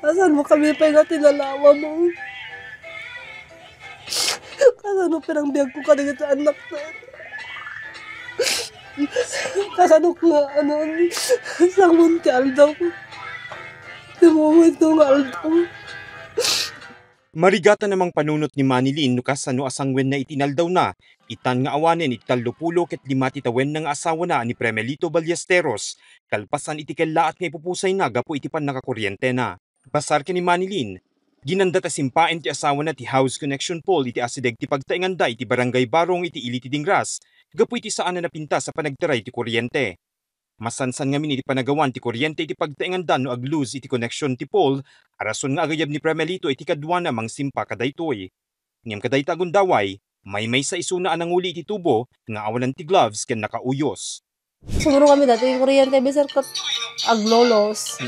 Asan mo kami pa nga tinalawa mo? Kasano pinangbiyag ko kanina sa anak na? Kasano ko nga, sa munti aldaw ko. Di mo nga aldaw. Marigata namang panunot ni Manilin no kasano asangwen na itinaldaw na, itan nga awanen iti 35 ket 5 titawen ng asawa na ni Premelito Ballesteros, kalpasan iti kellaat nga ipupusay na gapo iti pan nakakuryente na. Basar ni Manilin, ginanda ta simpaen ti asawa na ti house connection pole iti asideg ti pagtainganda iti barangay Barong iti ili ti Dingras, gapo iti saan na napinta sa panagtaray ti kuryente. Masansan ngamin iti panagawan ti kuryente iti pagtaingandan no aglus iti connection ti pole, arason nga agayab ni Premelito iti kadwa na mangsimpa kadaytoy. Ngem kadayta gundaway, may sa isuna anang uli iti tubo nga awanan ti gloves ken nakauyos. Siguro kami dati yung kuryente besar ko aglolos.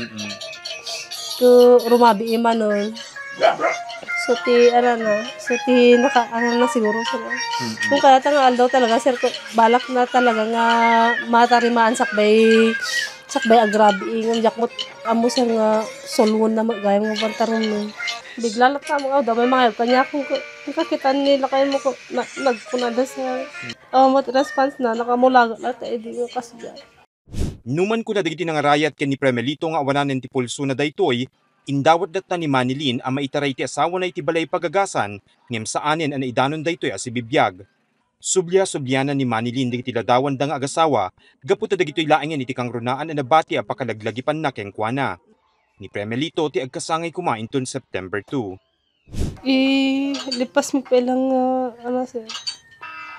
Ko rumabi imanon. So ti na siguro sila. Kung kaya nga aldaw talaga sir ko balak na talaga nga matarimaan sakbay agrabi ingam jakmot amo sir nga solwon na magayam nga pantaron mo. Bigla lang ka mo daw may mga kanya kung kakitan nila kayo mo ko nagpunada sa mat response na nakamulaga na tayo di ko kasya. Numan ko na dagiti nga rayat ken ni Premelito nga awanan ti pulso na daytoy, indawat datta ni Manilin ang maitaray ti asawa na iti balay pagagasan, ngem saanen ang idanon daytoy as ibibiyag. Subya-subyanan ni Manilin dagiti ladawan dang agasawa, gapu ta dagitoy laengen iti kangrunaan a nabati a pakalaglagipan na ken kuana. Ni Premelito ti agkasangay kumainton September 2. Lipas mi pa lang sir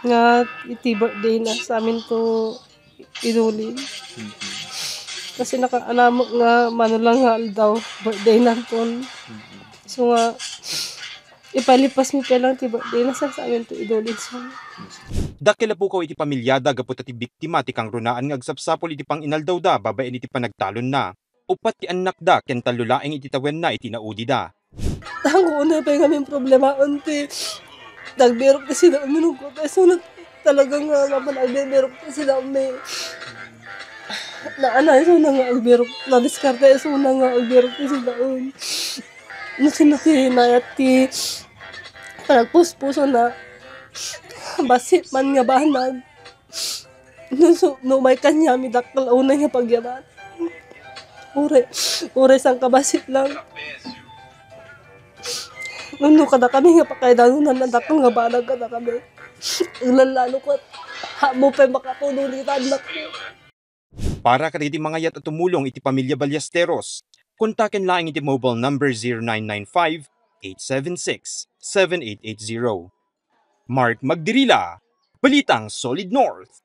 nga iti birthday na sa amin to idulin. Kasi nakaanamok nga manulanghal daw birthday na ton. So nga ipalipas mi pa lang ti birthday na sa amin to idulin. So Dakila po iti pamilyada gapot ti biktima ti kangrunaan nga agsapsapol iti panginaldaw da babaen iti panagtalon na. Upat ti anak da ken talulaeng iti tawen na iti naudi da. tango na pa yung aming problema unti. Nagbirok na sila uminong ko. So talagang nagbirok na sila may so na nga agbirok na diskarte so na nga agbirok na sila nasinayat ti panagpuspuso na basit man nga banag no may kanya mi daktal una nga pagyaman ure sang kabasit lang no kada kami nga pakaidanunan na daktal nga banag kada kami lalo ko mo pa makatululitan na Para kadagiti mga yat at tumulong iti pamilya Ballesteros, kontaken laing iti mobile number 0995-876-7880. Mark Magdirila, Balitang Solid North.